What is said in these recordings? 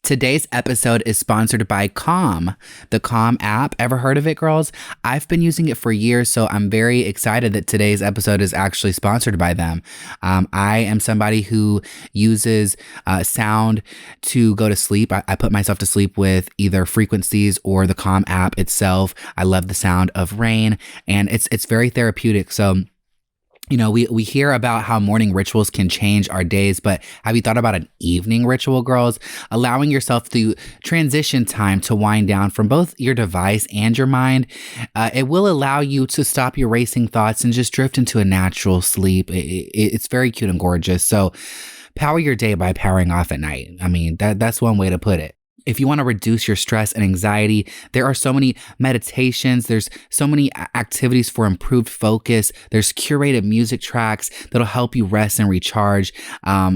Today's episode is sponsored by Calm, the Calm app. Ever heard of it, girls? I've been using it for years, so I'm very excited that today's episode is actually sponsored by them. I am somebody who uses sound to go to sleep. I put myself to sleep with either frequencies or the Calm app itself. I love the sound of rain, and it's very therapeutic. So we hear about how morning rituals can change our days, but have you thought about an evening ritual, girls? Allowing yourself to transition time to wind down from both your device and your mind. It will allow you to stop your racing thoughts and just drift into a natural sleep. It's very cute and gorgeous. So power your day by powering off at night. I mean, that's one way to put it. If you want to reduce your stress and anxiety, there are so many meditations. There's so many activities for improved focus. There's curated music tracks that'll help you rest and recharge.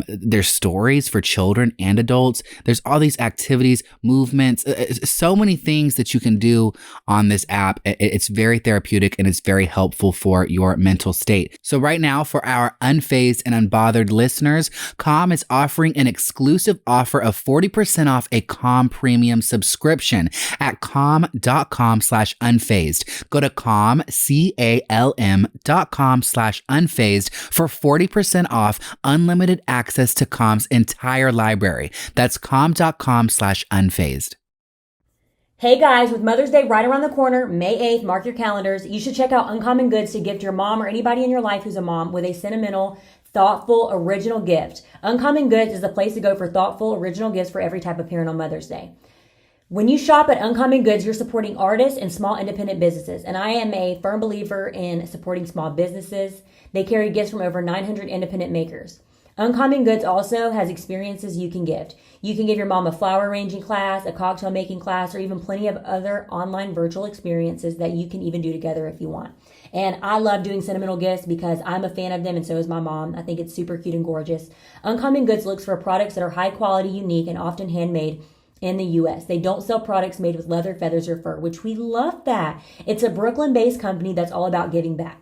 There's stories for children and adults. There's all these activities, movements, so many things that you can do on this app. It's very therapeutic and it's very helpful for your mental state. So right now, for our Unfazed and Unbothered listeners, Calm is offering an exclusive offer of 40% off a Calm premium subscription at calm.com/unfazed. Go to calm, calm.com/unfazed for 40% off unlimited access to Calm's entire library. That's calm.com/unfazed. Hey guys, with Mother's Day right around the corner, May 8th, mark your calendars. You should check out Uncommon Goods to gift your mom or anybody in your life who's a mom with a sentimental, thoughtful, original gift. Uncommon Goods is the place to go for thoughtful, original gifts for every type of parent on Mother's Day. When you shop at Uncommon Goods, you're supporting artists and small independent businesses. And I am a firm believer in supporting small businesses. They carry gifts from over 900 independent makers. Uncommon Goods also has experiences you can gift. You can give your mom a flower arranging class, a cocktail making class, or even plenty of other online virtual experiences that you can even do together if you want. And I love doing sentimental gifts because I'm a fan of them and so is my mom. I think it's super cute and gorgeous. Uncommon Goods looks for products that are high quality, unique, and often handmade in the U.S. They don't sell products made with leather, feathers, or fur, which we love that. It's a Brooklyn-based company that's all about giving back.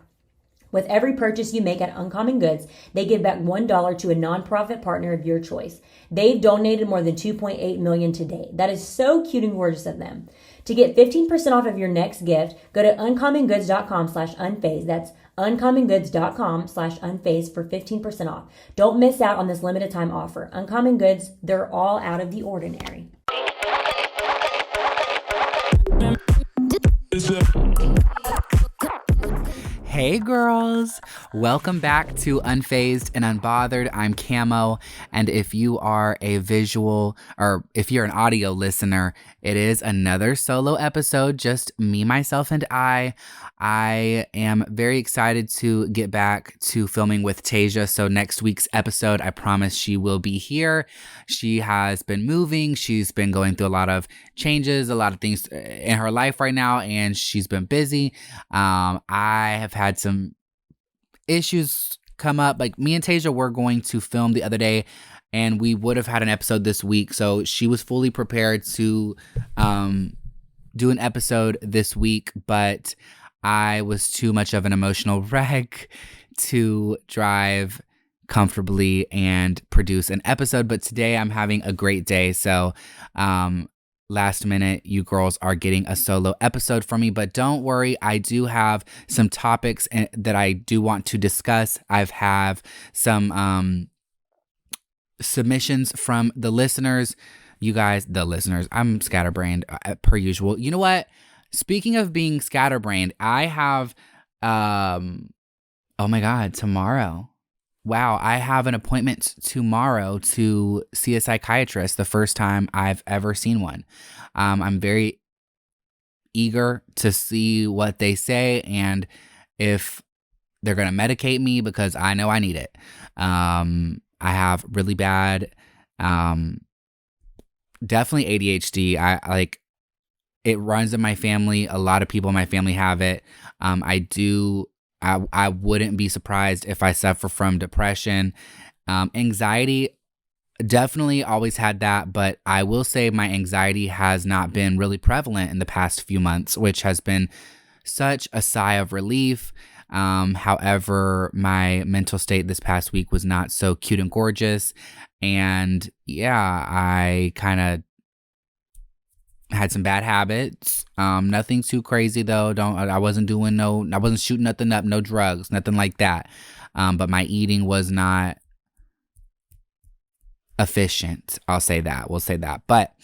With every purchase you make at Uncommon Goods, they give back $1 to a nonprofit partner of your choice. They've donated more than $2.8 million to date. That is so cute and gorgeous of them. To get 15% off of your next gift, go to uncommongoods.com/unfazed. That's uncommongoods.com/unfazed for 15% off. Don't miss out on this limited time offer. Uncommon Goods, they're all out of the ordinary. Hey girls, welcome back to Unfazed and Unbothered. I'm Camo, and if you are a visual or if you're an audio listener, it is another solo episode, just me, myself, and I. I am very excited to get back to filming with Tasia. So next week's episode, I promise she will be here. She has been moving. She's been going through a lot of changes, a lot of things in her life right now, and she's been busy. I have had some issues come up. Like me and Tasia were going to film the other day, and we would have had an episode this week. So she was fully prepared to do an episode this week, but I was too much of an emotional wreck to drive comfortably and produce an episode. But today I'm having a great day. So last minute, you girls are getting a solo episode from me. But don't worry, I do have some topics that I do want to discuss. I've have some submissions from the listeners. You guys, the listeners, I'm scatterbrained per usual. You know what? Speaking of being scatterbrained, I have, oh my God, tomorrow. Wow, I have an appointment tomorrow to see a psychiatrist, the first time I've ever seen one. I'm very eager to see what they say and if they're going to medicate me because I know I need it. I have really bad, definitely ADHD. It runs in my family. A lot of people in my family have it. I wouldn't be surprised if I suffer from depression. Anxiety, definitely always had that, but I will say my anxiety has not been really prevalent in the past few months, which has been such a sigh of relief. However, my mental state this past week was not so cute and gorgeous. And yeah, I kind of had some bad habits. Nothing too crazy though. I wasn't shooting nothing up, no drugs, nothing like that. But my eating was not efficient. I'll say that. We'll say that. But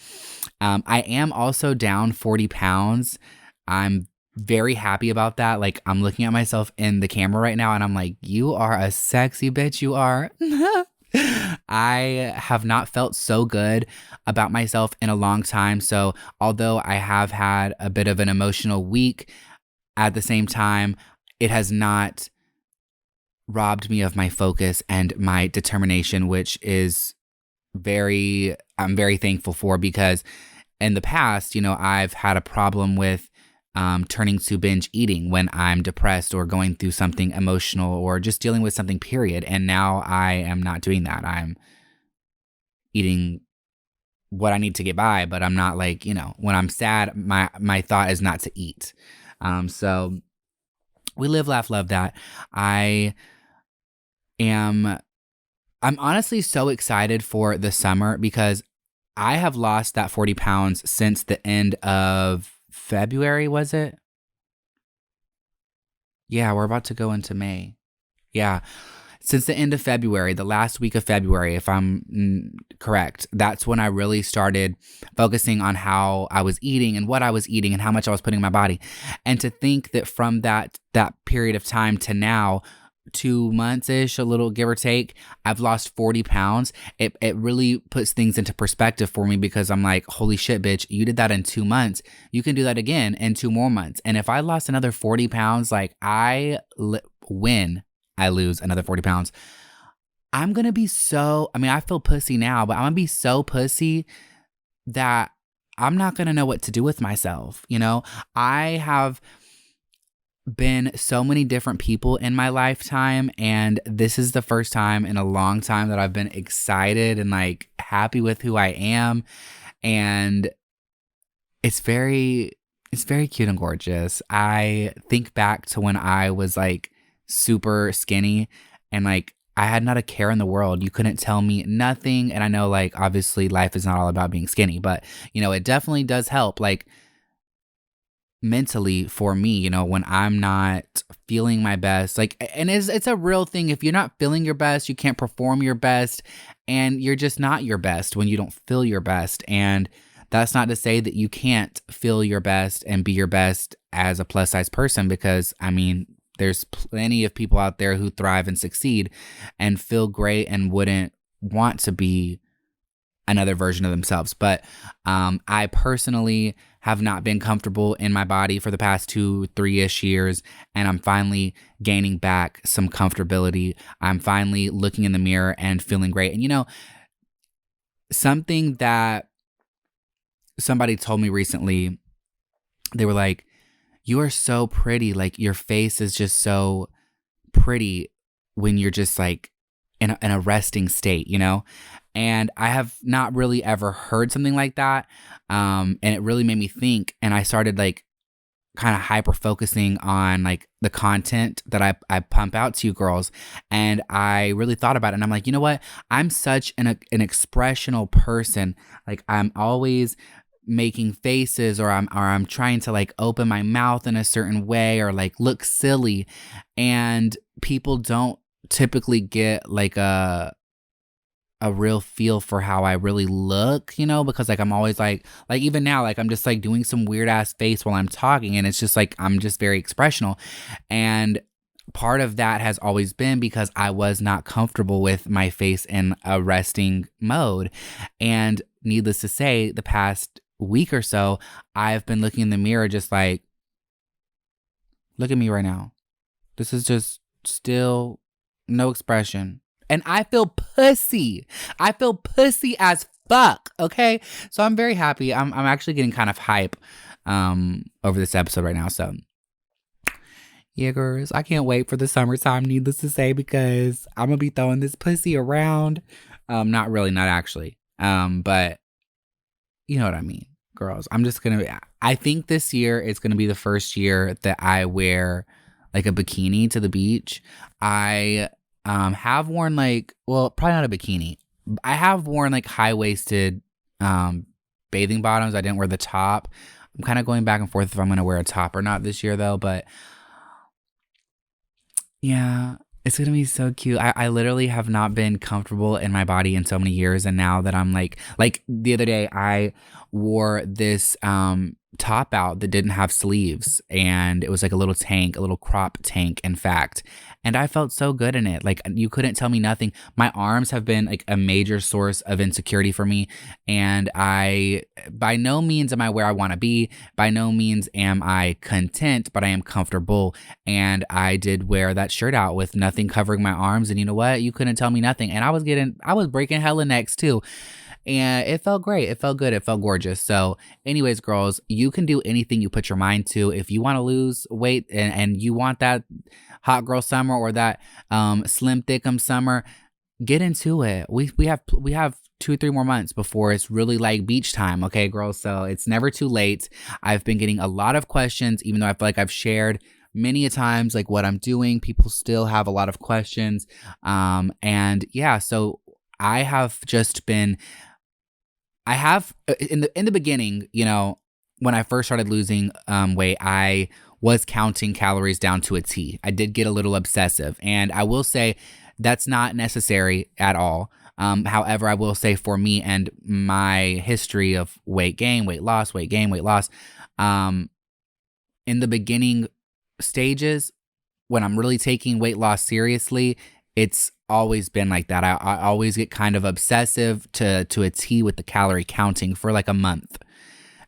I am also down 40 pounds. I'm very happy about that. Like, I'm looking at myself in the camera right now and I'm like, you are a sexy bitch, you are. I have not felt so good about myself in a long time. So, although I have had a bit of an emotional week, at the same time, it has not robbed me of my focus and my determination, which is I'm very thankful for, because in the past, I've had a problem with turning to binge eating when I'm depressed or going through something emotional or just dealing with something, period. And now I am not doing that. I'm eating what I need to get by, but I'm not like, when I'm sad, my thought is not to eat. So we live, laugh, love that. I'm honestly so excited for the summer because I have lost that 40 pounds since the end of February, was it? Yeah, we're about to go into May. Yeah. Since the end of February, the last week of February, if I'm correct, that's when I really started focusing on how I was eating and what I was eating and how much I was putting in my body. And to think that from that period of time to now, 2 months-ish, a little give or take, I've lost 40 pounds. It really puts things into perspective for me, because I'm like, holy shit, bitch, you did that in 2 months. You can do that again in 2 more months. And if I lost another 40 pounds, like when I lose another 40 pounds, I'm going to be I feel pussy now, but I'm going to be so pussy that I'm not going to know what to do with myself. I have been so many different people in my lifetime, and this is the first time in a long time that I've been excited and like happy with who I am. And it's very cute and gorgeous. I think back to when I was like super skinny and like I had not a care in the world. You couldn't tell me nothing. And I know, like, obviously life is not all about being skinny, but it definitely does help, like, mentally for me, when I'm not feeling my best. Like, and it's a real thing. If you're not feeling your best, you can't perform your best, and you're just not your best when you don't feel your best. And that's not to say that you can't feel your best and be your best as a plus size person, because there's plenty of people out there who thrive and succeed and feel great and wouldn't want to be another version of themselves. But I personally have not been comfortable in my body for the past 2-3-ish years, and I'm finally gaining back some comfortability. I'm finally looking in the mirror and feeling great. And something that somebody told me recently, they were like, you are so pretty. Like, your face is just so pretty when you're just like in a resting state, And I have not really ever heard something like that. And it really made me think. And I started like kind of hyper focusing on like the content that I pump out to you girls. And I really thought about it. And I'm like, you know what? I'm such an expressional person. Like, I'm always making faces, or I'm trying to like open my mouth in a certain way or like look silly. And people don't typically get like a real feel for how I really look, because like I'm always like even now, like I'm just like doing some weird ass face while I'm talking, and it's just like I'm just very expressional. And part of that has always been because I was not comfortable with my face in a resting mode. And needless to say, the past week or so, I've been looking in the mirror just like, look at me right now. This is just still no expression. And I feel pussy. I feel pussy as fuck, okay? So I'm very happy. I'm actually getting kind of hype over this episode right now. So yeah, girls, I can't wait for the summertime, needless to say, because I'm going to be throwing this pussy around. Not really, not actually. But you know what I mean, girls. I think this year is going to be the first year that I wear like a bikini to the beach. I have worn like, well, probably not a bikini. I have worn like high-waisted bathing bottoms. I didn't wear the top. I'm kind of going back and forth if I'm going to wear a top or not this year though. But yeah, it's going to be so cute. I literally have not been comfortable in my body in so many years. And now that I'm like the other day, I wore this top out that didn't have sleeves. And it was like a little tank, a little crop tank, in fact. And I felt so good in it. Like, you couldn't tell me nothing. My arms have been like a major source of insecurity for me. And by no means am I where I want to be. By no means am I content, but I am comfortable. And I did wear that shirt out with nothing covering my arms. And you know what? You couldn't tell me nothing. And I was breaking hella necks too. And it felt great. It felt good. It felt gorgeous. So anyways, girls, you can do anything you put your mind to. If you want to lose weight and you want that hot girl summer or that slim thickum summer, get into it. We have 2-3 more months before it's really like beach time. Okay, girls. So it's never too late. I've been getting a lot of questions, even though I feel like I've shared many a times like what I'm doing. People still have a lot of questions. And yeah, so I have just been in the beginning, you know, when I first started losing weight, I was counting calories down to a T. I did get a little obsessive, and I will say that's not necessary at all. However, I will say for me and my history of weight gain, weight loss, weight gain, weight loss, in the beginning stages, when I'm really taking weight loss seriously, it's always been like that. I always get kind of obsessive to a T with the calorie counting for like a month.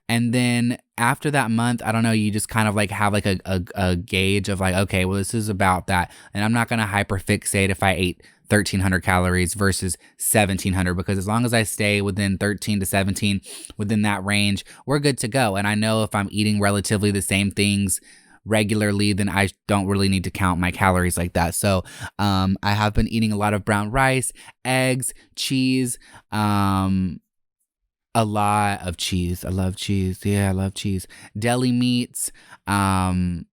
And then after that month, I don't know, you just kind of like have like a gauge of like, okay, well, this is about that. And I'm not going to hyperfixate if I ate 1,300 calories versus 1,700, because as long as I stay within 13 to 17, within that range, we're good to go. And I know if I'm eating relatively the same things regularly, then I don't really need to count my calories like that. So I have been eating a lot of brown rice, eggs, cheese, a lot of cheese. I love cheese. Yeah, I love cheese. Deli meats. I've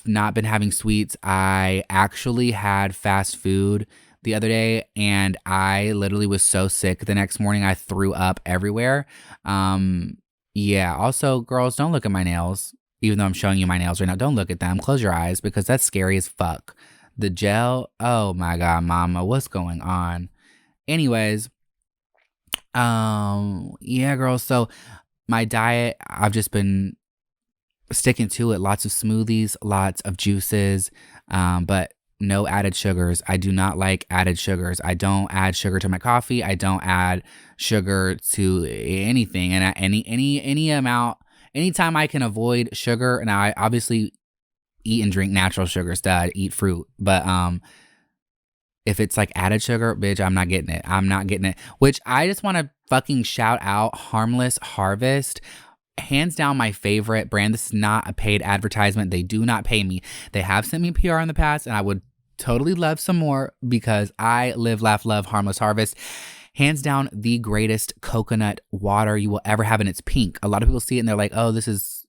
not been having sweets. I actually had fast food the other day, and I literally was so sick the next morning. I threw up everywhere. Yeah. Also, girls, don't look at my nails. Even though I'm showing you my nails right now, don't look at them. Close your eyes, because that's scary as fuck. The gel. Oh my God, mama, what's going on? Anyways, yeah, girls. So my diet, I've just been sticking to it. Lots of smoothies, lots of juices, but no added sugars. I do not like added sugars. I don't add sugar to my coffee. I don't add sugar to anything. And any amount, anytime I can avoid sugar. Now, I obviously eat and drink natural sugars. I eat fruit, but if it's like added sugar, bitch, I'm not getting it. I'm not getting it. Which I just want to fucking shout out Harmless Harvest. Hands down my favorite brand. This is not a paid advertisement. They do not pay me. They have sent me PR in the past, and I would totally love some more, because I live, laugh, love Harmless Harvest. Hands down the greatest coconut water you will ever have, and it's pink. A lot of people see it and they're like, "Oh, this is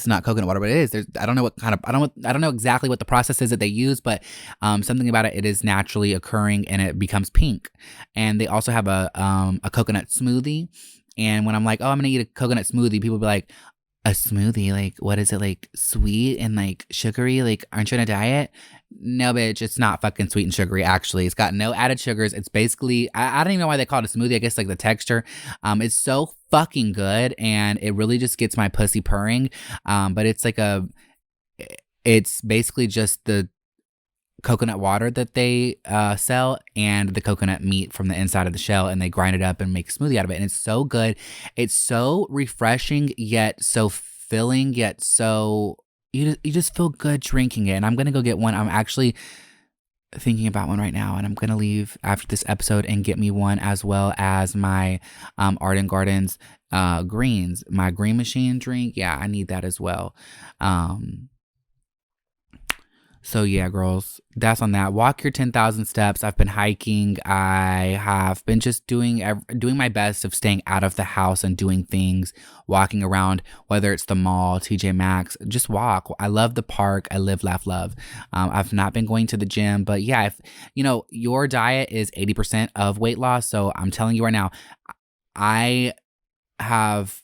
not coconut water," but it is. I don't know what kind of, I don't know exactly what the process is that they use, but something about it is naturally occurring and it becomes pink. And they also have a coconut smoothie. And when I'm like, "Oh, I'm gonna eat a coconut smoothie," people be like, "A smoothie? Like, what is it? Like sweet and like sugary? Like, aren't you on a diet?" No, bitch, it's not fucking sweet and sugary. Actually, it's got no added sugars. It's basically, I don't even know why they call it a smoothie. I guess like the texture. It's so fucking good, and it really just gets my pussy purring. But it's like it's basically just the coconut water that they sell and the coconut meat from the inside of the shell, and they grind it up and make a smoothie out of it. And it's so good. It's so refreshing, yet so filling, yet so you just feel good drinking it. And I'm gonna go get one. I'm actually thinking about one right now, and I'm gonna leave after this episode and get me one, as well as my Arden Gardens greens, my green machine drink. Yeah, I need that as well. So yeah, girls, that's on that. Walk your 10,000 steps. I've been hiking. I have been just doing my best of staying out of the house and doing things, walking around, whether it's the mall, TJ Maxx, just walk. I love the park. I live, laugh, love. I've not been going to the gym, but yeah, if your diet is 80% of weight loss. So I'm telling you right now, I have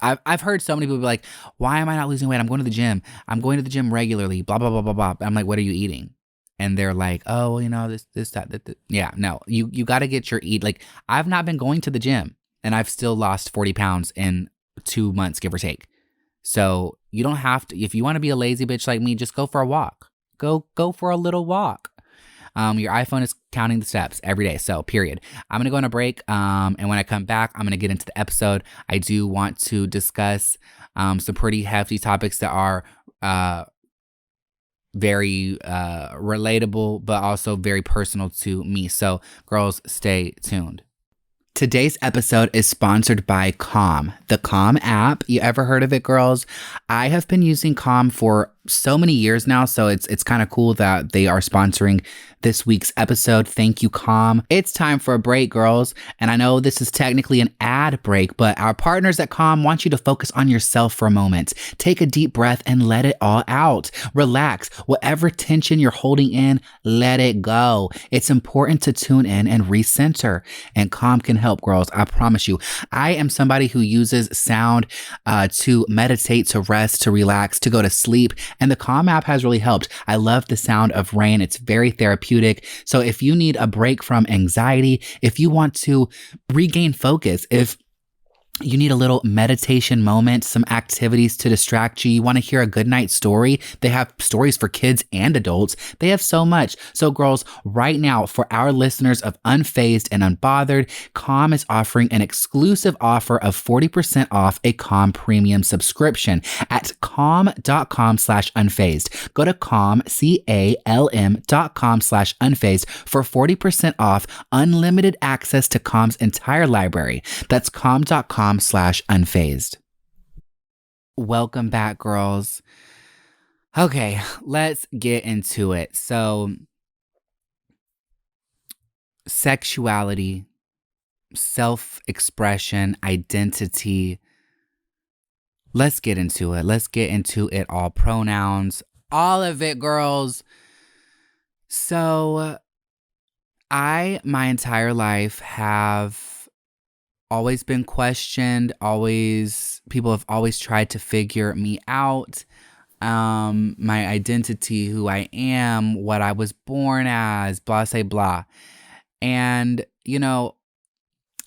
I've heard so many people be like, why am I not losing weight? I'm going to the gym. I'm going to the gym regularly, blah, blah, blah, blah, blah. I'm like, what are you eating? And they're like, oh, that. Yeah, no, you got to get your eat. Like, I've not been going to the gym and I've still lost 40 pounds in 2 months, give or take. So you don't have to, if you want to be a lazy bitch like me, just go for a walk. Go for a little walk. Your iPhone is counting the steps every day. So, period. I'm going to go on a break. And when I come back, I'm going to get into the episode. I do want to discuss some pretty hefty topics that are very relatable, but also very personal to me. So, girls, stay tuned. Today's episode is sponsored by Calm, the Calm app. You ever heard of it, girls? I have been using Calm for so many years now, so it's kind of cool that they are sponsoring this week's episode. Thank you, Calm. It's time for a break, girls. And I know this is technically an ad break, but our partners at Calm want you to focus on yourself for a moment. Take a deep breath and let it all out. Relax. Whatever tension you're holding in, let it go. It's important to tune in and recenter. And Calm can help, girls. I promise you. I am somebody who uses sound to meditate, to rest, to relax, to go to sleep. And the Calm app has really helped. I love the sound of rain. It's very therapeutic. So if you need a break from anxiety, if you want to regain focus, if you need a little meditation moment, some activities to distract you. You want to hear a good night story? They have stories for kids and adults. They have so much. So girls, right now, for our listeners of Unfazed and Unbothered, Calm is offering an exclusive offer of 40% off a Calm premium subscription at calm.com/unfazed. Go to Calm, CALM.com/unfazed for 40% off unlimited access to Calm's entire library. That's calm.com/unfazed. Welcome back, girls. Okay, let's get into it. So, sexuality, self-expression, identity. Let's get into it. Let's get into it all. Pronouns, all of it, girls. So, my entire life have always been questioned, people have always tried to figure me out, my identity, who I am, what I was born as, blah, say blah. And,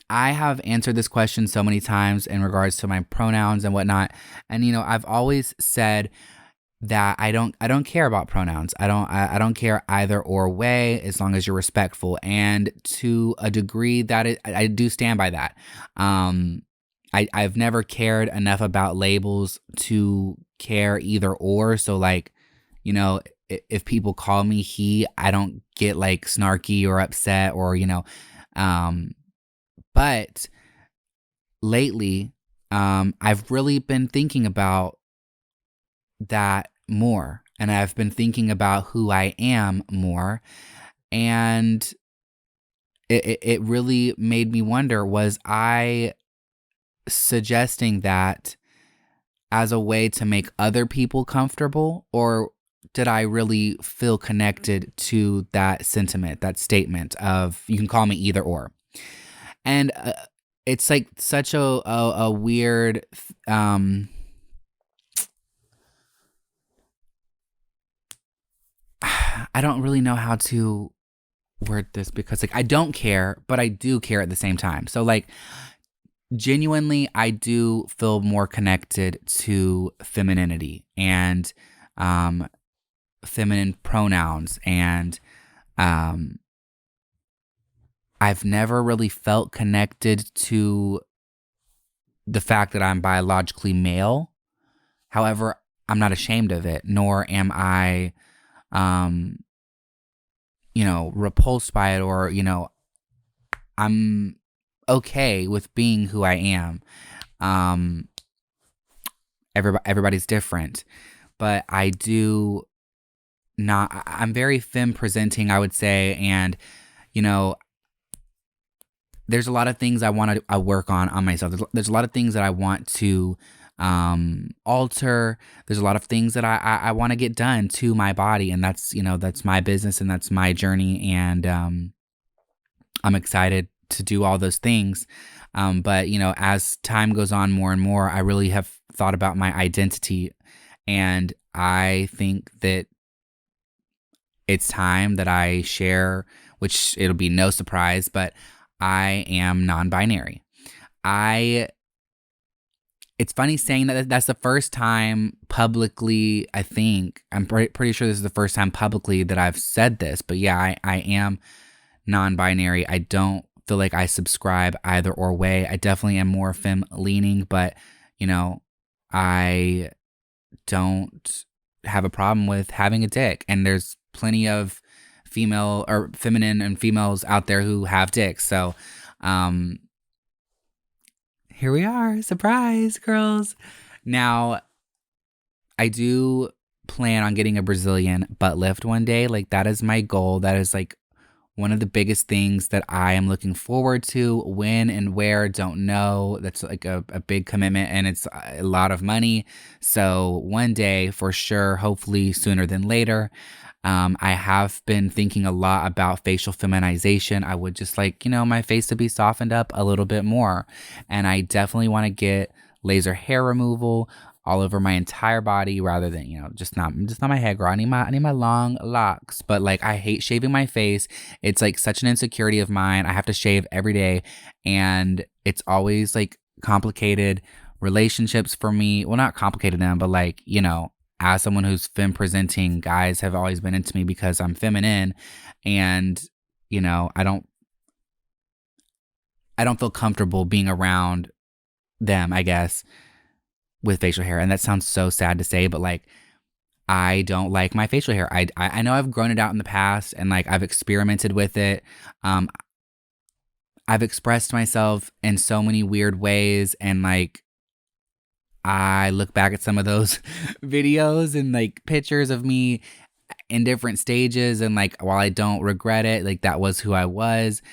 I have answered this question so many times in regards to my pronouns and whatnot. And, I've always said that I don't care about pronouns. I don't care either or way, as long as you're respectful. And to a degree that I do stand by that. I've never cared enough about labels to care either or. So like, if people call me he, I don't get like snarky or upset or, but lately, I've really been thinking about that more, and I've been thinking about who I am more, and it really made me wonder, was I suggesting that as a way to make other people comfortable, or did I really feel connected to that sentiment, that statement of you can call me either or? And it's like such a weird I don't really know how to word this, because like I don't care, but I do care at the same time. So like genuinely, I do feel more connected to femininity and feminine pronouns, and I've never really felt connected to the fact that I'm biologically male. However, I'm not ashamed of it, nor am I repulsed by it, or, I'm okay with being who I am. Everybody's different, but I'm very femme presenting, I would say. And, there's a lot of things I want to work on myself. There's a lot of things that I want to alter. There's a lot of things that I want to get done to my body, and that's my business and that's my journey. And I'm excited to do all those things. But, as time goes on more and more, I really have thought about my identity. And I think that it's time that I share, which it'll be no surprise, but I am non-binary. It's funny saying that that's the first time publicly, I think. I'm pretty sure this is the first time publicly that I've said this. But yeah, I am non-binary. I don't feel like I subscribe either or way. I definitely am more femme-leaning, but, I don't have a problem with having a dick. And there's plenty of female or feminine and females out there who have dicks. So, here we are. Surprise, girls. Now, I do plan on getting a Brazilian butt lift one day. Like, that is my goal. That is like one of the biggest things that I am looking forward to. When and where, don't know. That's like a big commitment, and it's a lot of money. So one day for sure, hopefully sooner than later. I have been thinking a lot about facial feminization. I would just like, my face to be softened up a little bit more. And I definitely want to get laser hair removal all over my entire body rather than, just not my head, girl. I need my long locks. But like, I hate shaving my face. It's like such an insecurity of mine. I have to shave every day, and it's always like complicated relationships for me. Well, not complicated them, but like, as someone who's femme presenting, guys have always been into me because I'm feminine, and I don't feel comfortable being around them, I guess, with facial hair. And that sounds so sad to say, but like, I don't like my facial hair. I know I've grown it out in the past, and like I've experimented with it. I've expressed myself in so many weird ways, and like, I look back at some of those videos and like pictures of me in different stages, and like, while I don't regret it, like that was who I was.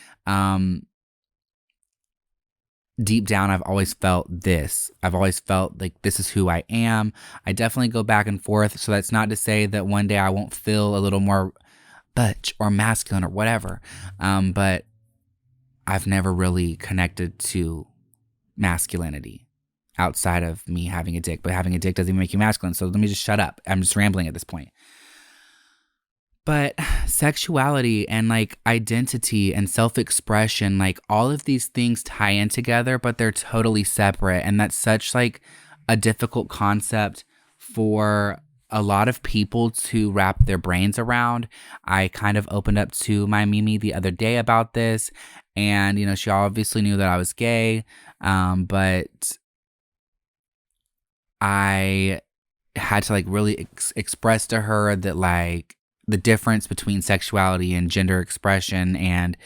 Deep down, I've always felt this. I've always felt like this is who I am. I definitely go back and forth. So that's not to say that one day I won't feel a little more butch or masculine or whatever. But I've never really connected to masculinity outside of me having a dick. But having a dick doesn't even make you masculine. So let me just shut up. I'm just rambling at this point. But sexuality and like identity and self-expression, like all of these things tie in together, but they're totally separate. And that's such like a difficult concept for a lot of people to wrap their brains around. I kind of opened up to my Mimi the other day about this, and she obviously knew that I was gay, but I had to like really express to her that like the difference between sexuality and gender expression and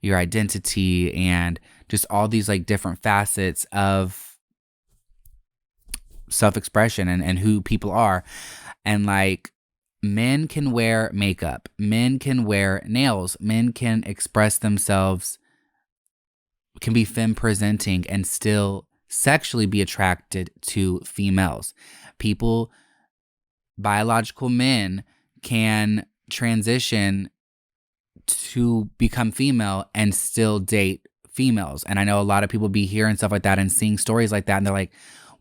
your identity and just all these like different facets of self-expression and who people are. And like, men can wear makeup, men can wear nails, men can express themselves, can be femme presenting and still sexually be attracted to females. Biological men can transition to become female and still date females. And I know a lot of people be hearing stuff like that and seeing stories like that, and they're like,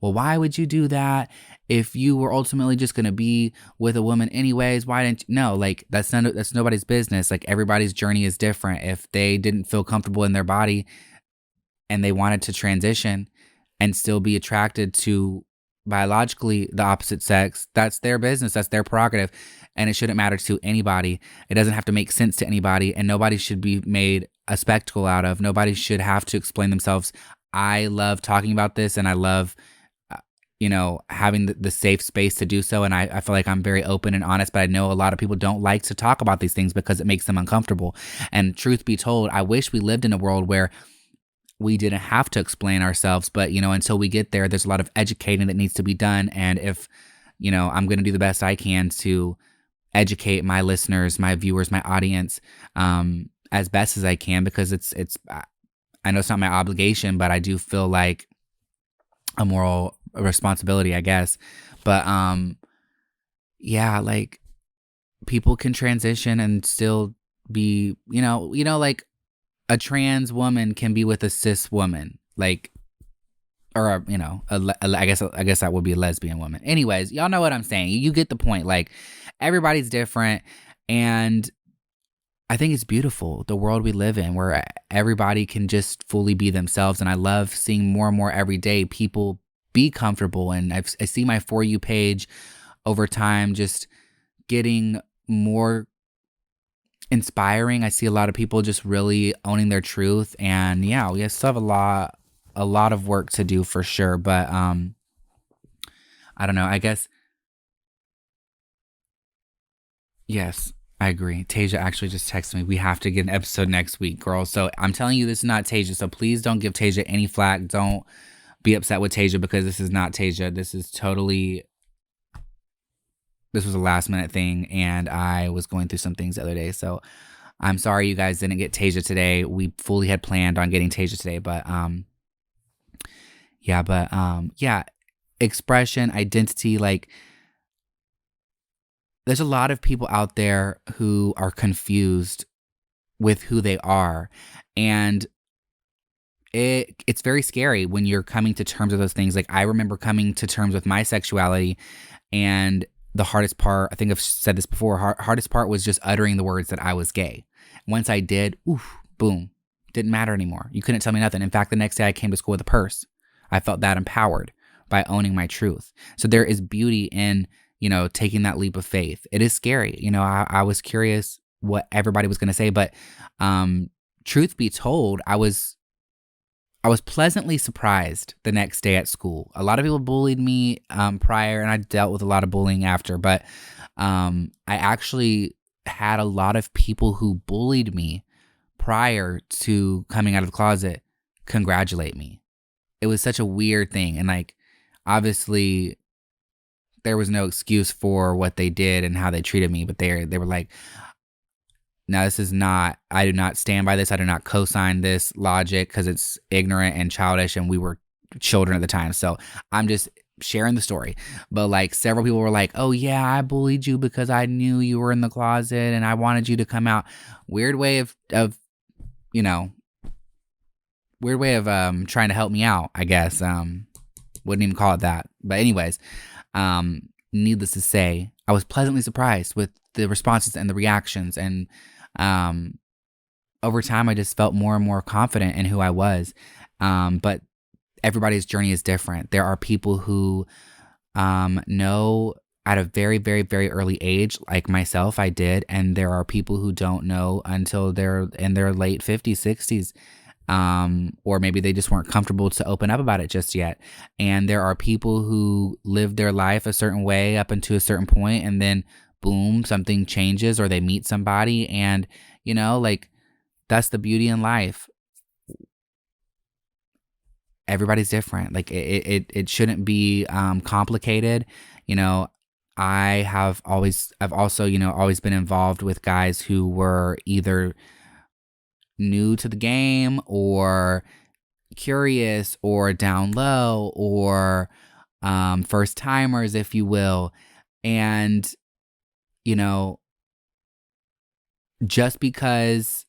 well, why would you do that if you were ultimately just going to be with a woman anyways? Why didn't you? No, like that's nobody's business. Like, everybody's journey is different. If they didn't feel comfortable in their body and they wanted to transition and still be attracted to biologically the opposite sex, that's their business, that's their prerogative, and it shouldn't matter to anybody. It doesn't have to make sense to anybody, and nobody should be made a spectacle out of. Nobody should have to explain themselves. I love talking about this, and I love having the safe space to do so, and I feel like I'm very open and honest, but I know a lot of people don't like to talk about these things because it makes them uncomfortable. And truth be told, I wish we lived in a world where we didn't have to explain ourselves, but until we get there, there's a lot of educating that needs to be done. And if I'm going to do the best I can to educate my listeners, my viewers, my audience, as best as I can, because it's I know it's not my obligation, but I do feel like a moral responsibility, I guess. But yeah, like, people can transition and still be like, a trans woman can be with a cis woman, like, or I guess that would be a lesbian woman. Anyways, y'all know what I'm saying. You get the point. Like, everybody's different, and I think it's beautiful, the world we live in, where everybody can just fully be themselves. And I love seeing more and more every day people be comfortable. And I see my For You page over time just getting more inspiring. I see a lot of people just really owning their truth. And yeah, we still have a lot of work to do for sure. But I don't know. I guess, yes. I agree. Tasia actually just texted me. We have to get an episode next week, girl. So I'm telling you, this is not Tasia. So please don't give Tasia any flack. Don't be upset with Tasia, because this is not Tasia. This was a last minute thing, and I was going through some things the other day. So I'm sorry you guys didn't get Tasia today. We fully had planned on getting Tasia today, but yeah, expression, identity, like, there's a lot of people out there who are confused with who they are. And it's very scary when you're coming to terms with those things. Like, I remember coming to terms with my sexuality, and the hardest part, I think I've said this before, hardest part was just uttering the words that I was gay. Once I did, boom, didn't matter anymore. You couldn't tell me nothing. In fact, the next day I came to school with a purse. I felt that empowered by owning my truth. So there is beauty in, taking that leap of faith. It is scary. I was curious what everybody was going to say, but truth be told, I was pleasantly surprised the next day at school. A lot of people bullied me prior, and I dealt with a lot of bullying after, but I actually had a lot of people who bullied me prior to coming out of the closet congratulate me. It was such a weird thing. And, like, obviously there was no excuse for what they did and how they treated me, but they were like, now, this is not, I do not stand by this. I do not co-sign this logic because it's ignorant and childish, and we were children at the time. So I'm just sharing the story. But, like, several people were like, oh yeah, I bullied you because I knew you were in the closet and I wanted you to come out. Weird way of trying to help me out, I guess. Wouldn't even call it that. But anyways, needless to say, I was pleasantly surprised with the responses and the reactions, and over time I just felt more and more confident in who I was. But everybody's journey is different. There are people who know at a very, very, very early age, like myself, I did, and there are people who don't know until they're in their late 50s, 60s. Or maybe they just weren't comfortable to open up about it just yet. And there are people who live their life a certain way up until a certain point, and then boom, something changes, or they meet somebody, and like, that's the beauty in life. Everybody's different. Like, it shouldn't be complicated. I've also always been involved with guys who were either new to the game or curious or down low or first timers, if you will. And just because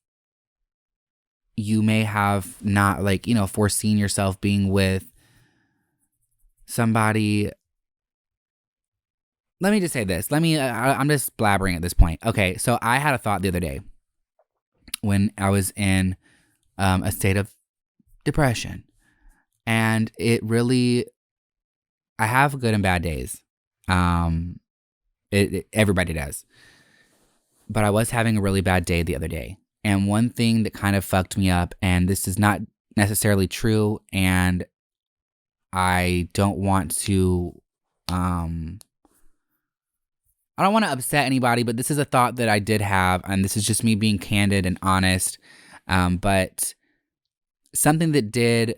you may have not, foreseen yourself being with somebody. Let me just say this. I'm just blabbering at this point. Okay, so I had a thought the other day when I was in a state of depression. And I have good and bad days. Everybody does. But I was having a really bad day the other day. And one thing that kind of fucked me up, and this is not necessarily true, and I don't want to upset anybody, but this is a thought that I did have, and this is just me being candid and honest. But something that did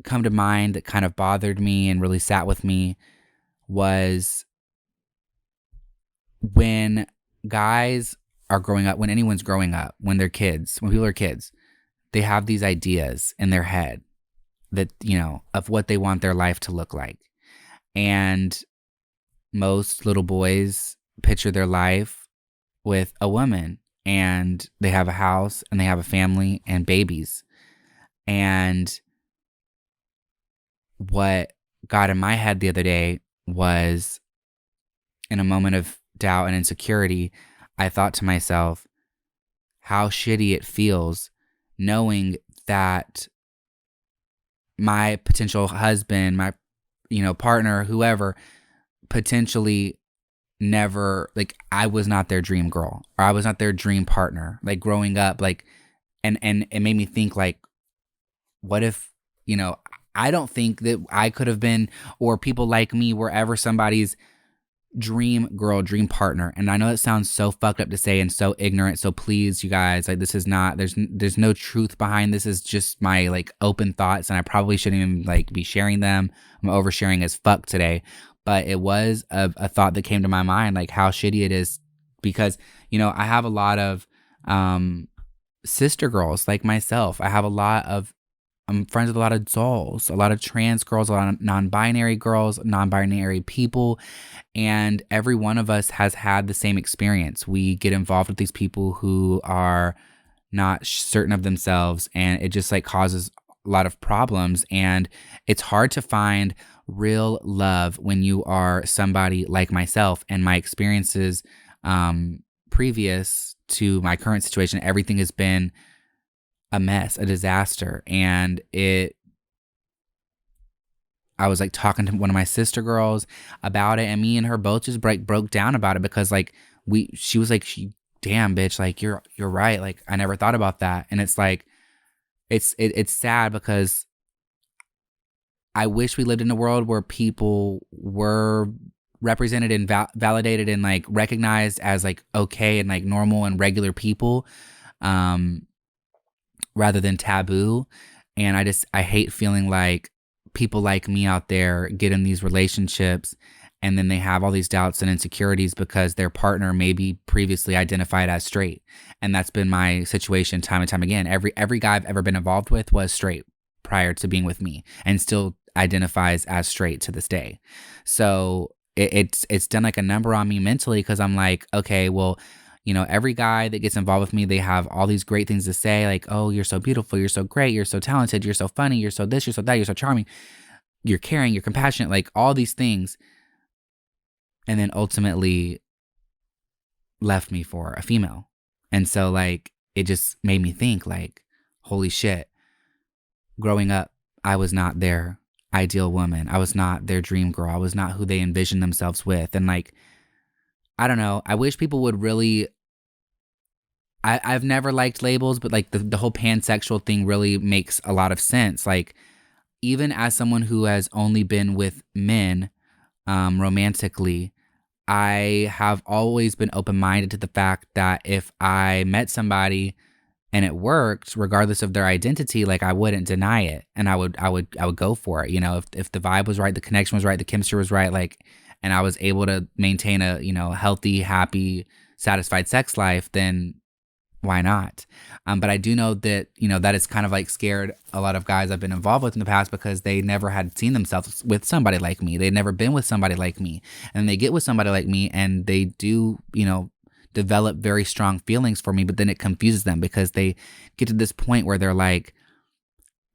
come to mind that kind of bothered me and really sat with me was when guys are growing up, when anyone's growing up, when they're kids, when people are kids, they have these ideas in their head that, of what they want their life to look like. And most little boys picture their life with a woman and they have a house and they have a family and babies. And what got in my head the other day was, in a moment of doubt and insecurity, I thought to myself, how shitty it feels knowing that my potential husband, my, partner, whoever, potentially never, like, I was not their dream girl, or I was not their dream partner, like, growing up, like, and it made me think, like, what if, I don't think that I could have been, or people like me were ever somebody's dream girl, dream partner. And I know it sounds so fucked up to say and so ignorant. So please, you guys, like, this is not, there's no truth behind this. Is just my, like, open thoughts, and I probably shouldn't even, like, be sharing them. I'm oversharing as fuck today. But it was a thought that came to my mind, like, how shitty it is, because, I have a lot of sister girls like myself. I have I'm friends with a lot of dolls, a lot of trans girls, a lot of non-binary girls, non-binary people, and every one of us has had the same experience. We get involved with these people who are not certain of themselves, and it just, like, causes a lot of problems. And it's hard to find real love when you are somebody like myself. And my experiences previous to my current situation, everything has been a mess, a disaster. And I was, like, talking to one of my sister girls about it, and me and her both just broke down about it, because, like, she was like, damn, bitch, like, you're right. Like, I never thought about that. And it's like, it's sad, because I wish we lived in a world where people were represented and validated and, like, recognized as, like, okay and, like, normal and regular people, rather than taboo. And I hate feeling like people like me out there get in these relationships, and then they have all these doubts and insecurities because their partner maybe previously identified as straight. And that's been my situation time and time again. Every guy I've ever been involved with was straight prior to being with me, and still identifies as straight to this day. So it's done, like, a number on me mentally, because I'm like, okay, well, every guy that gets involved with me, they have all these great things to say, like, oh, you're so beautiful, you're so great, you're so talented, you're so funny, you're so this, you're so that, you're so charming, you're caring, you're compassionate, like, all these things. And then ultimately left me for a female. And so, like, it just made me think, like, holy shit, growing up, I was not their ideal woman. I was not their dream girl. I was not who they envisioned themselves with. And, like, I don't know. I wish people would really. I've never liked labels, but, like, the whole pansexual thing really makes a lot of sense. Like, even as someone who has only been with men romantically, I have always been open-minded to the fact that if I met somebody and it worked, regardless of their identity, like, I wouldn't deny it, and I would go for it. If the vibe was right, the connection was right, the chemistry was right, like, and I was able to maintain a healthy, happy, satisfied sex life, then why not? But I do know that that has kind of, like, scared a lot of guys I've been involved with in the past, because they never had seen themselves with somebody like me. They'd never been with somebody like me, and they get with somebody like me, and they do develop very strong feelings for me, but then it confuses them, because they get to this point where they're like,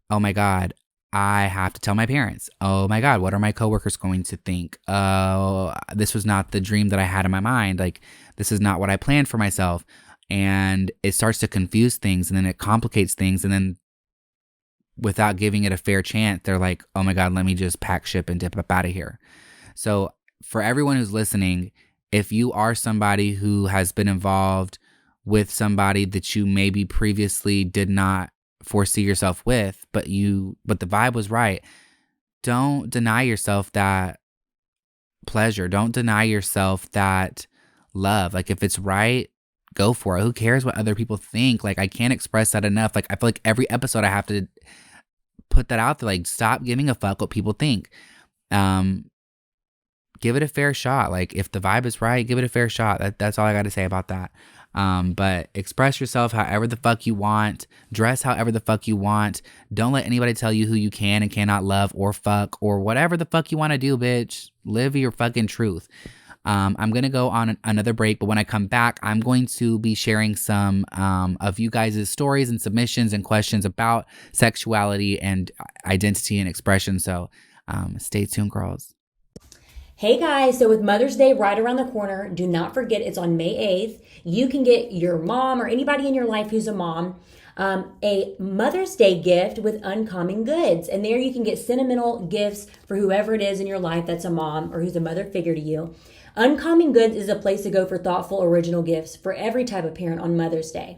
oh my God, I have to tell my parents. Oh my God, what are my coworkers going to think? Oh, this was not the dream that I had in my mind. Like, this is not what I planned for myself. And it starts to confuse things, and then it complicates things. And then without giving it a fair chance, they're like, oh my God, let me just pack ship and dip up out of here. So for everyone who's listening, if you are somebody who has been involved with somebody that you maybe previously did not foresee yourself with, but the vibe was right, don't deny yourself that pleasure. Don't deny yourself that love. Like, if it's right, go for it. Who cares what other people think? Like, I can't express that enough. Like, I feel like every episode I have to put that out there. Like, stop giving a fuck what people think. Give it a fair shot. Like, if the vibe is right, give it a fair shot. That's all I got to say about that. But express yourself however the fuck you want. Dress however the fuck you want. Don't let anybody tell you who you can and cannot love or fuck or whatever the fuck you want to do, bitch. Live your fucking truth. I'm going to go on another break, but when I come back, I'm going to be sharing some of you guys' stories and submissions and questions about sexuality and identity and expression. So stay tuned, girls. Hey guys, so with Mother's Day right around the corner, do not forget it's on May 8th. You can get your mom or anybody in your life who's a mom a Mother's Day gift with Uncommon Goods. And there you can get sentimental gifts for whoever it is in your life that's a mom or who's a mother figure to you. Uncommon Goods is a place to go for thoughtful, original gifts for every type of parent on Mother's Day.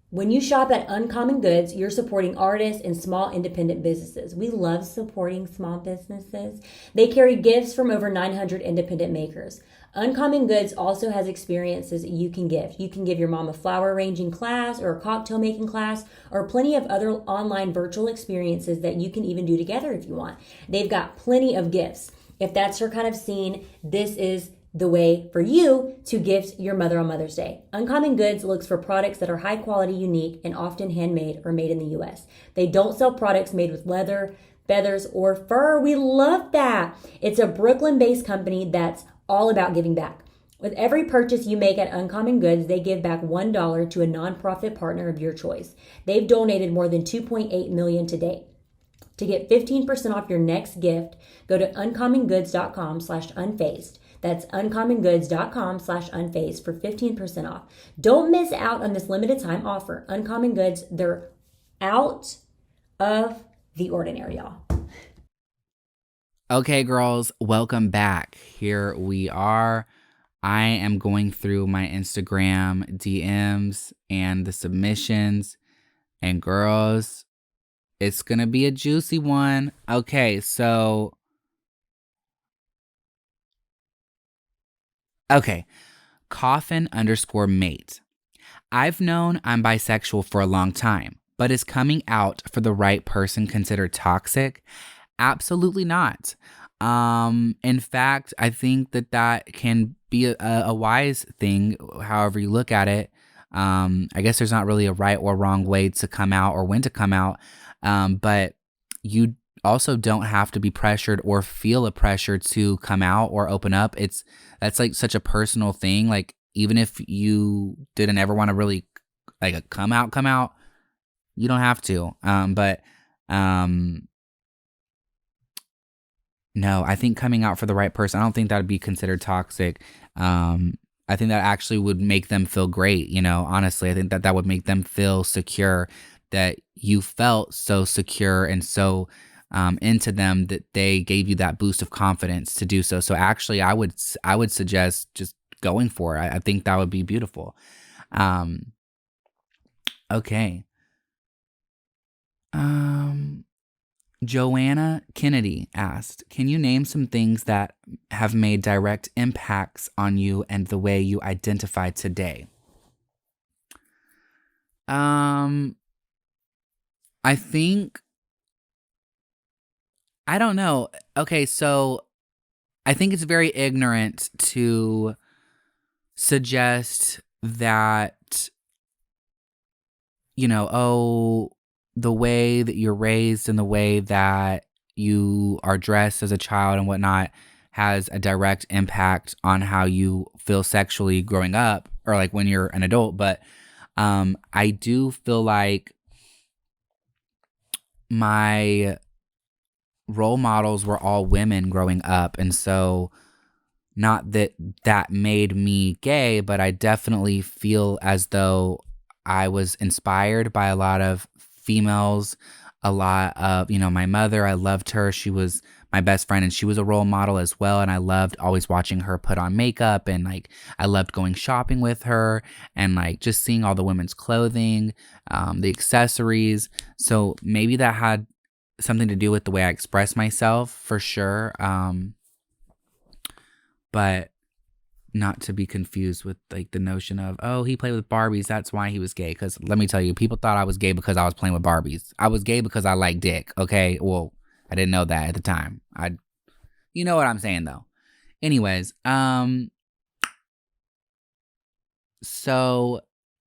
When you shop at Uncommon Goods, you're supporting artists and small independent businesses. We love supporting small businesses. They carry gifts from over 900 independent makers. Uncommon Goods also has experiences you can give. You can give your mom a flower arranging class or a cocktail making class or plenty of other online virtual experiences that you can even do together if you want. They've got plenty of gifts. If that's your kind of scene, this is the way for you to gift your mother on Mother's Day. Uncommon Goods looks for products that are high quality, unique, and often handmade or made in the US. They don't sell products made with leather, feathers, or fur. We love that. It's a Brooklyn-based company that's all about giving back. With every purchase you make at Uncommon Goods, they give back $1 to a nonprofit partner of your choice. They've donated more than $2.8 million to date. To get 15% off your next gift, go to uncommongoods.com/unfazed. That's uncommongoods.com/unfazed for 15% off. Don't miss out on this limited time offer. Uncommon Goods, they're out of the ordinary, y'all. Okay, girls, welcome back. Here we are. I am going through my Instagram DMs and the submissions. And girls, it's going to be a juicy one. Okay, so... Okay, coffin_mate. I've known I'm bisexual for a long time, but is coming out for the right person considered toxic? Absolutely not. In fact, I think that can be a wise thing, however you look at it. I guess there's not really a right or wrong way to come out or when to come out, but you also don't have to be pressured or feel a pressure to come out or open up. That's like such a personal thing. Like, even if you didn't ever want to really like come out, you don't have to. No, I think coming out for the right person, I don't think that would be considered toxic. I think that actually would make them feel great. Honestly, I think that would make them feel secure, that you felt so secure and so into them that they gave you that boost of confidence to do so. So actually, I would suggest just going for it. I think that would be beautiful. Okay. Joanna Kennedy asked, can you name some things that have made direct impacts on you and the way you identify today? I think, I don't know. Okay, so I think it's very ignorant to suggest that, the way that you're raised and the way that you are dressed as a child and whatnot has a direct impact on how you feel sexually growing up or like when you're an adult. But I do feel like my role models were all women growing up. And so not that made me gay, but I definitely feel as though I was inspired by a lot of females, a lot of, my mother. I loved her. She was my best friend and she was a role model as well. And I loved always watching her put on makeup, and like I loved going shopping with her and like just seeing all the women's clothing, the accessories. So maybe that had something to do with the way I express myself for sure. But not to be confused with like the notion of, oh, he played with Barbies, that's why he was gay. Because let me tell you, people thought I was gay because I was playing with Barbies. I was gay because I like dick. Okay, well, I didn't know that at the time. You know what I'm saying though. Anyways, so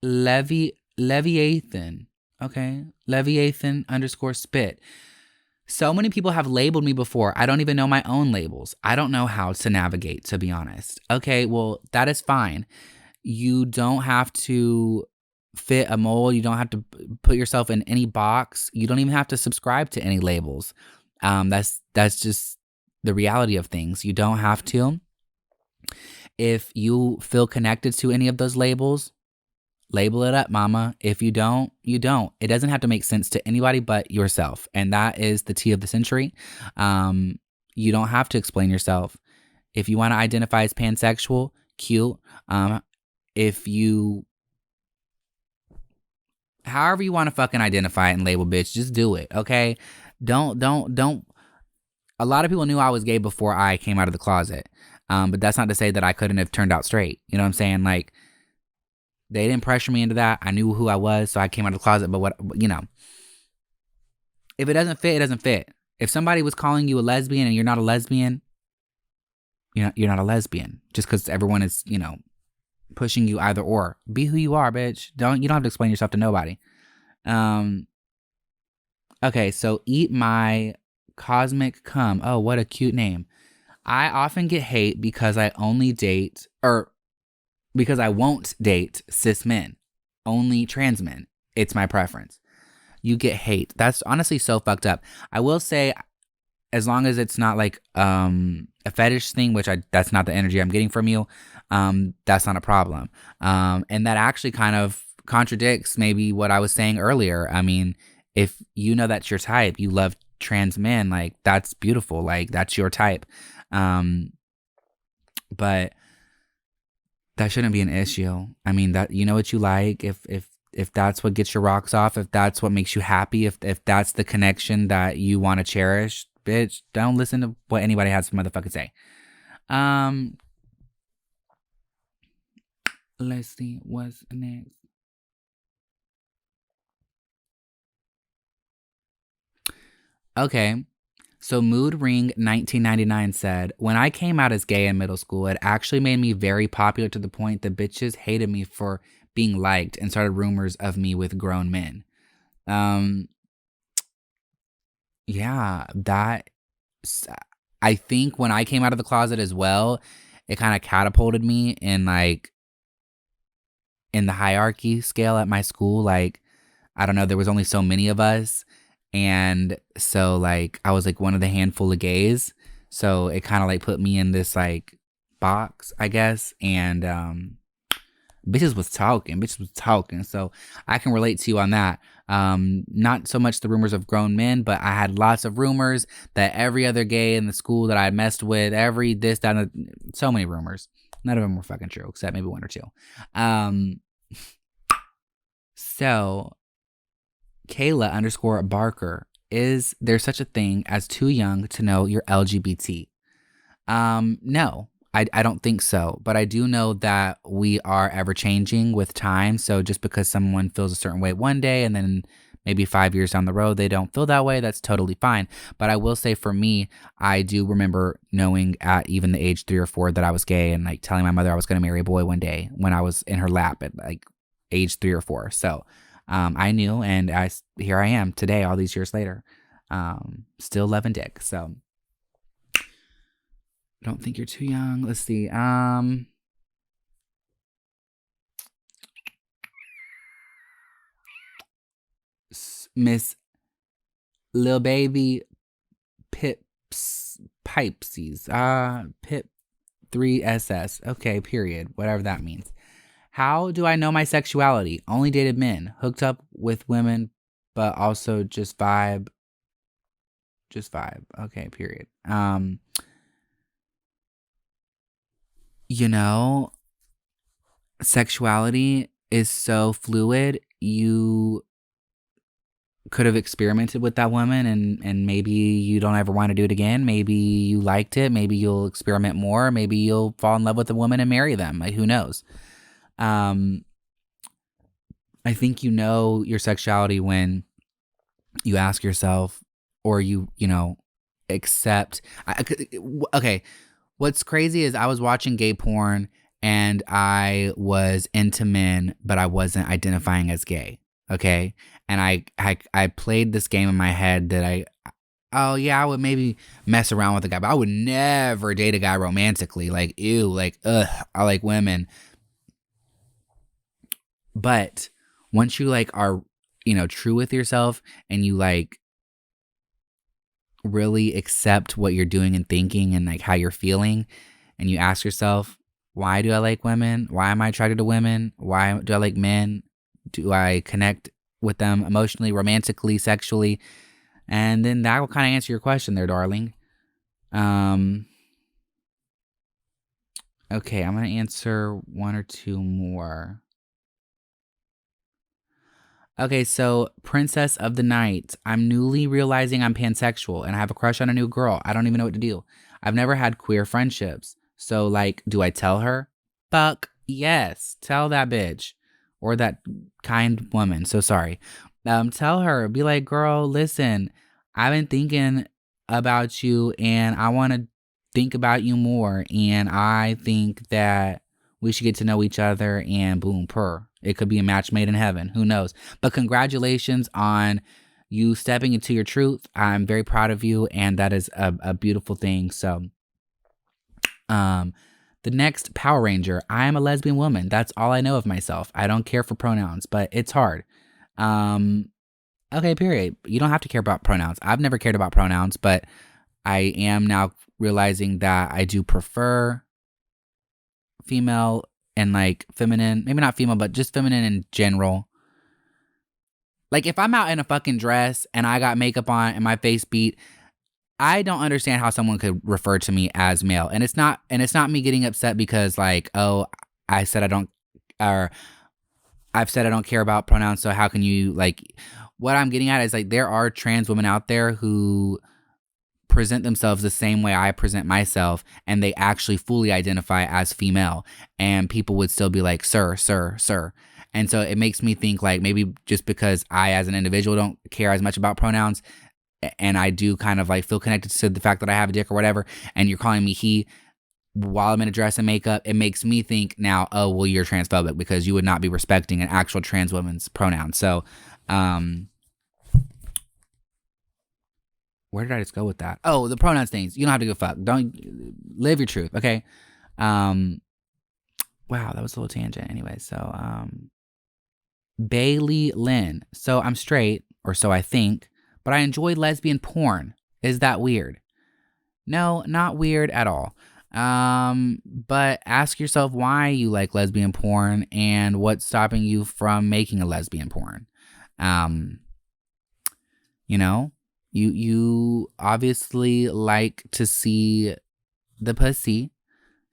Leviathan, okay, Leviathan _spit. So many people have labeled me before. I don't even know my own labels. I don't know how to navigate, to be honest. Okay, well, that is fine. You don't have to fit a mold. You don't have to put yourself in any box. You don't even have to subscribe to any labels. That's just the reality of things. You don't have to. If you feel connected to any of those labels, label it up, mama. If you don't, you don't. It doesn't have to make sense to anybody but yourself. And that is the tea of the century. You don't have to explain yourself. If you want to identify as pansexual, cute. If you, however you want to fucking identify it and label, bitch, just do it, okay? Don't. A lot of people knew I was gay before I came out of the closet. But that's not to say that I couldn't have turned out straight. You know what I'm saying? Like, they didn't pressure me into that. I knew who I was, so I came out of the closet. But what, you know, if it doesn't fit, it doesn't fit. If somebody was calling you a lesbian and you're not a lesbian, you're not a lesbian. Just because everyone is, pushing you either or. Be who you are, bitch. You don't have to explain yourself to nobody. Okay, so Eat My Cosmic Cum. Oh, what a cute name. I often get hate because I only date, or because I won't date cis men, only trans men. It's my preference. You get hate. That's honestly so fucked up. I will say, as long as it's not like a fetish thing, which that's not the energy I'm getting from you, that's not a problem. And that actually kind of contradicts maybe what I was saying earlier. I mean, if you know that's your type, you love trans men, like, that's beautiful. Like, that's your type. But that shouldn't be an issue. I mean, that, you know what you like, if that's what gets your rocks off, if that's what makes you happy, if that's the connection that you want to cherish, bitch, don't listen to what anybody has to motherfucking say. Let's see what's next. Okay. So Mood Ring 1999 said, when I came out as gay in middle school, it actually made me very popular to the point that bitches hated me for being liked and started rumors of me with grown men. Yeah, I think when I came out of the closet as well, it kind of catapulted me in the hierarchy scale at my school. Like, I don't know, there was only so many of us. And so, like, I was like one of the handful of gays. So it kind of like put me in this like box, I guess. And bitches was talking. So I can relate to you on that. Not so much the rumors of grown men, but I had lots of rumors that every other gay in the school that I messed with, so many rumors. None of them were fucking true, except maybe one or two. So Kayla_Barker, is there such a thing as too young to know you're LGBT? No, I don't think so. But I do know that we are ever changing with time. So just because someone feels a certain way one day and then maybe 5 years down the road they don't feel that way, that's totally fine. But I will say, for me, I do remember knowing at even the age 3 or 4 that I was gay, and like telling my mother I was going to marry a boy one day when I was in her lap at like age 3 or 4. So I knew, and here I am today, all these years later, still loving dick. So I don't think you're too young. Let's see. Miss Lil Baby Pipesies. Pip 3SS. Okay, period. Whatever that means. How do I know my sexuality? Only dated men. Hooked up with women, but also just vibe. Just vibe. Okay, period. Sexuality is so fluid. You could have experimented with that woman and maybe you don't ever want to do it again. Maybe you liked it. Maybe you'll experiment more. Maybe you'll fall in love with a woman and marry them. Like, who knows? I think you know your sexuality when you ask yourself, or you accept. Okay, what's crazy is I was watching gay porn and I was into men, but I wasn't identifying as gay. Okay, and I played this game in my head that oh yeah, I would maybe mess around with a guy, but I would never date a guy romantically. Like, ew, like, ugh, I like women. But once you like are, true with yourself and you like really accept what you're doing and thinking and like how you're feeling, and you ask yourself, why do I like women? Why am I attracted to women? Why do I like men? Do I connect with them emotionally, romantically, sexually? And then that will kind of answer your question there, darling. Um, okay, I'm going to answer one or two more. Okay, so Princess of the Night. I'm newly realizing I'm pansexual and I have a crush on a new girl. I don't even know what to do. I've never had queer friendships. So, like, do I tell her? Fuck yes. Tell that bitch or that kind woman. So sorry. Tell her, be like, girl, listen, I've been thinking about you and I want to think about you more. And I think that we should get to know each other and boom, purr. It could be a match made in heaven. Who knows? But congratulations on you stepping into your truth. I'm very proud of you. And that is a beautiful thing. So, the next Power Ranger, I am a lesbian woman. That's all I know of myself. I don't care for pronouns, but it's hard. Okay, period. You don't have to care about pronouns. I've never cared about pronouns, but I am now realizing that I do prefer female and like feminine, maybe not female, but just feminine in general. Like if I'm out in a fucking dress and I got makeup on and my face beat, I don't understand how someone could refer to me as male. And it's not me getting upset because like, oh, I said I don't or I've said I don't care about pronouns, so how can you like what I'm getting at is like there are trans women out there who present themselves the same way I present myself and they actually fully identify as female and people would still be like sir, sir, sir. And so it makes me think like maybe just because I as an individual don't care as much about pronouns and I do kind of like feel connected to the fact that I have a dick or whatever and you're calling me he while I'm in a dress and makeup, it makes me think now, oh, well, you're transphobic because you would not be respecting an actual trans woman's pronouns. So, where did I just go with that? Oh, the pronouns things. You don't have to go fuck. Don't live your truth. Okay. Wow, that was a little tangent. Anyway, so Bailey Lynn. So I'm straight, or so I think, but I enjoy lesbian porn. Is that weird? No, not weird at all. But ask yourself why you like lesbian porn and what's stopping you from making a lesbian porn. You know, you obviously like to see the pussy,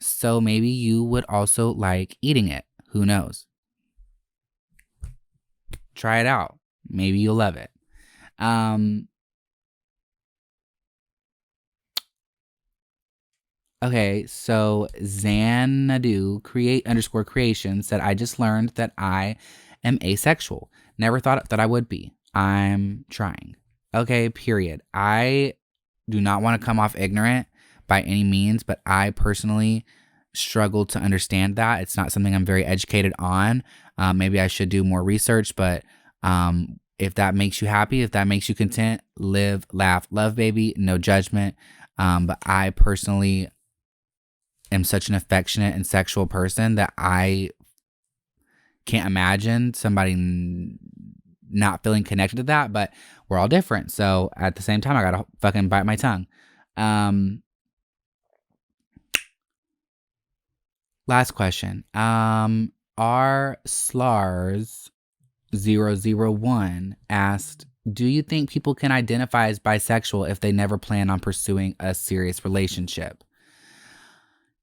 so maybe you would also like eating it. Who knows? Try it out. Maybe you'll love it. Okay, so Xanadu create_creation said, I just learned that I am asexual. Never thought that I would be. I'm trying. Okay, period. I do not want to come off ignorant by any means, but I personally struggle to understand that. It's not something I'm very educated on. Maybe I should do more research, but if that makes you happy, if that makes you content, live, laugh, love, baby, no judgment. But I personally am such an affectionate and sexual person that I can't imagine somebody not feeling connected to that, but we're all different. So at the same time, I gotta fucking bite my tongue. Last question. R Slars001 asked, do you think people can identify as bisexual if they never plan on pursuing a serious relationship?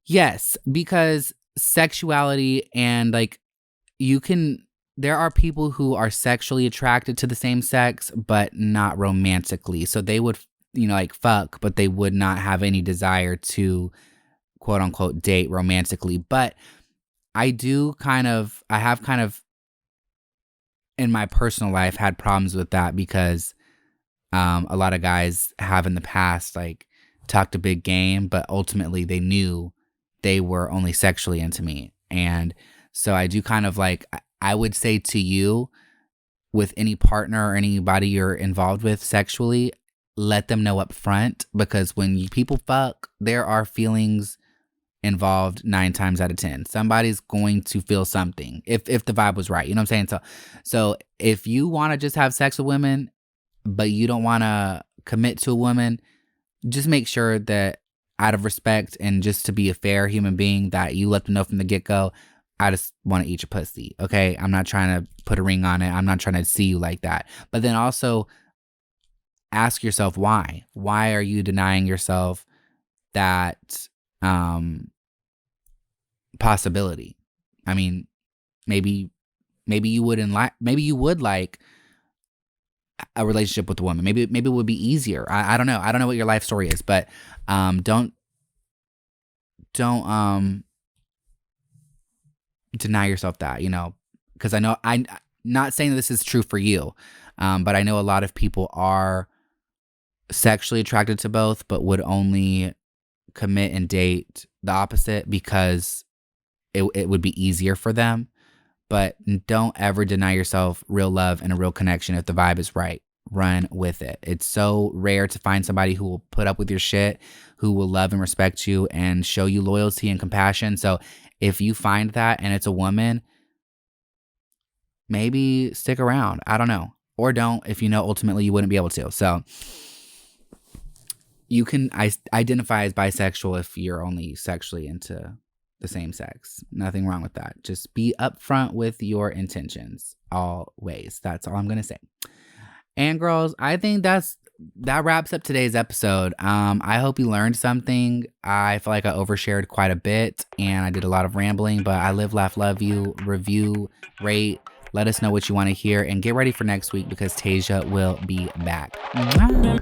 Yes, because sexuality and like there are people who are sexually attracted to the same sex, but not romantically. So they would, like fuck, but they would not have any desire to quote unquote date romantically. But I have kind of in my personal life had problems with that because a lot of guys have in the past like talked a big game, but ultimately they knew they were only sexually into me. And so I do kind of like, I would say to you with any partner or anybody you're involved with sexually, let them know up front, because when people fuck, there are feelings involved 9 times out of 10. Somebody's going to feel something if the vibe was right. You know what I'm saying? So if you want to just have sex with women, but you don't want to commit to a woman, just make sure that out of respect and just to be a fair human being, that you let them know from the get-go, I just want to eat your pussy, okay? I'm not trying to put a ring on it. I'm not trying to see you like that. But then also ask yourself why. Why are you denying yourself that possibility? I mean, maybe you wouldn't like, maybe you would like a relationship with a woman. Maybe it would be easier. I don't know. I don't know what your life story is, but don't deny yourself that, you know, because I know, I'm not saying this is true for you, but I know a lot of people are sexually attracted to both, but would only commit and date the opposite because it would be easier for them. But don't ever deny yourself real love and a real connection. If the vibe is right, run with it. It's so rare to find somebody who will put up with your shit, who will love and respect you and show you loyalty and compassion. So if you find that and it's a woman, maybe stick around. I don't know. Or don't, if you know ultimately you wouldn't be able to. So you can identify as bisexual if you're only sexually into the same sex. Nothing wrong with that. Just be upfront with your intentions always. That's all I'm going to say. And girls, I think that wraps up today's episode. I hope you learned something. I feel like I overshared quite a bit and I did a lot of rambling, but I live, laugh, love you. Review, rate, let us know what you want to hear, and get ready for next week because Tasia will be back. Mwah.